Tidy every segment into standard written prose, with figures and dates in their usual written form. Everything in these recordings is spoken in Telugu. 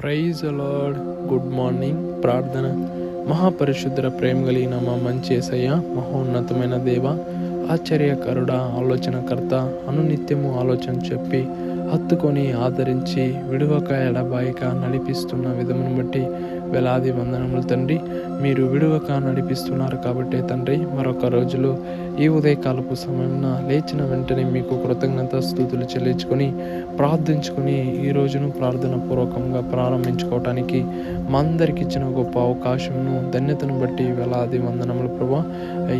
Praise lord. Good morning. ప్రార్థన. మహాపరిశుద్ధ ప్రేమ కలిగిన మా మంచి యేసయ్య, మహోన్నతమైన దేవ, ఆశ్చర్యకరుడ, ఆలోచనకర్త, అనునిత్యము ఆలోచన చెప్పి హత్తుకొని ఆదరించి విడువక ఎడబాయిక నడిపిస్తున్న విధమును బట్టి వేలాది వందనములు తండ్రి. మీరు విడువక నడిపిస్తున్నారు కాబట్టి తండ్రి, మరొక రోజులో ఈ ఉదయకాలపు సమయంలో లేచిన వెంటనే మీకు కృతజ్ఞత స్తుతులు చెల్లించుకొని ప్రార్థించుకొని ఈ రోజును ప్రార్థన పూర్వకంగా ప్రారంభించుకోవటానికి మా అందరికి ఇచ్చిన గొప్ప అవకాశమును ధన్యతను బట్టి వేలాది వందనములు ప్రభా.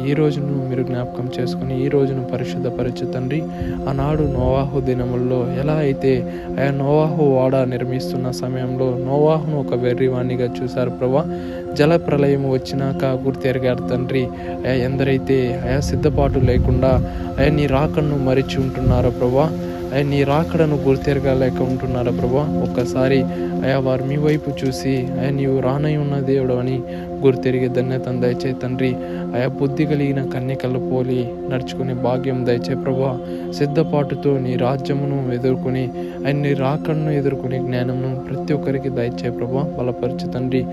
ఈ రోజును మీరు జ్ఞాపకం చేసుకుని ఈ రోజును పరిశుద్ధపరచు తండ్రి. ఆనాడు నోవాహు దినముల్లో ఎలా అయితే నోవాహు ఓడ నిర్మిస్తున్న సమయంలో నోవాహును ఒక వెర్రివాణిగా చూశారు ప్రభా. జల ప్రళయం వచ్చినాక గుర్తెరిగారు తండ్రి. ఎందరైతే సిద్ధపాటు లేకుండా నీ రాకడను మరిచి ఉంటున్నారో ప్రభా, నీ రాకడను గుర్తెరగలేక ఉంటున్నారా ప్రభా. ఒక్కసారి వారు మీ వైపు చూసి నీవు రానై ఉన్న దేవుడు అని గుర్తెరిగే ధన్యతను దయచే తండ్రి. బుద్ధి కలిగిన కన్యకల పోలి నడుచుకునే భాగ్యం దయచే ప్రభా. సిద్ధపాటుతో నీ రాజ్యమును ఎదుర్కొని నీ రాకడను ఎదుర్కొనే జ్ఞానమును ప్రతి ఒక్కరికి దయచే ప్రభా. బలపరచు తండ్రి.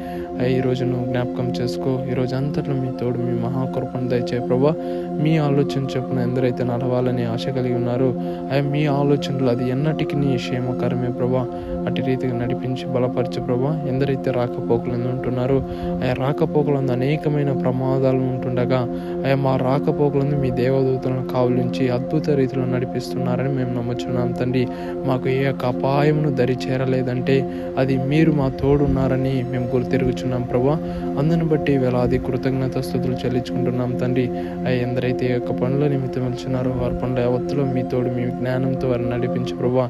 ఈ రోజును జ్ఞాపకం చేసుకో. ఈరోజు అంతట్లో మీ తోడు, మీ మహాకృపను దయచే ప్రభా. మీ ఆలోచన చొప్పున ఎందరైతే నడవాలని ఆశ కలిగి ఉన్నారో మీ ఆలోచనలు అది ఎన్నటికీ నీ క్షేమకరమే ప్రభా. అటు రీతిగా నడిపించి బలపరచు ప్రభా. ఎందరైతే రాకపోకలందు ఉంటున్నారో రాకపోకలందు అనేకమైన ప్రమాదాలు ఉంటుండగా మా రాకపోకలందు మీ దేవదూతలను కావులించి అద్భుత రీతిలో నడిపిస్తున్నారని మేము నమ్ముచున్నాం తండ్రి. మాకు ఏ యొక్క అపాయమును దరి చేరలేదంటే అది మీరు మా తోడున్నారని మేము గుర్తెరుగుచున్నాం ప్రభా. అందును బట్టి వేలాది కృతజ్ఞత స్తుతులు చెల్లించుకుంటున్నాం తండ్రి. ఎందరైతే ఈ యొక్క పనుల నిమిత్తం వెళ్తున్నారో వారి పనుల యావత్తులో మీ తోడు, మీ జ్ఞానంతో వారిని నడిపించు ప్రభా.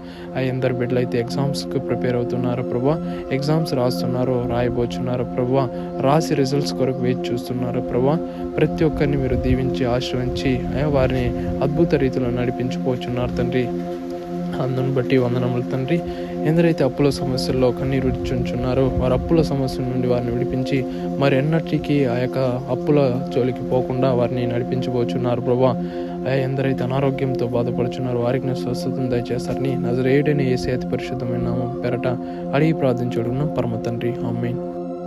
ఎందరు బిడ్డలు అయితే ఎగ్జామ్స్కి ప్రిపేర్ అవుతున్నారు ప్రభా, ఎగ్జామ్స్ రాస్తున్నారు, రాయబోచున్నారు ప్రభా, రాసి రిజల్ట్స్ కొరకు వేచి చూస్తున్నారు ప్రభా. ప్రతి ఒక్కరిని మీరు దీవించి ఆశ్రయించి వారిని అద్భుత రీతిలో నడిపించుకోవచ్చున్నారు తండ్రి. అందును బట్టి వందనములు తండ్రి. ఎందరైతే అప్పుల సమస్యల్లో కన్నీరు విడిచుంచున్నారో వారి అప్పుల సమస్య నుండి వారిని విడిపించి మరి ఎన్నటికీ ఆ యొక్క అప్పుల జోలికి పోకుండా వారిని నడిపించబోచున్నారు ప్రభా. ఎందరైతే అనారోగ్యంతో బాధపడుచున్నారో వారికి స్వస్థతను దయచేస్తారని నజరేయుడైన యేసు అతి పరిశుద్ధమైన నామం పేరట అడిగి ప్రార్థించుడున్నాం పరమ తండ్రి. ఆమేన్.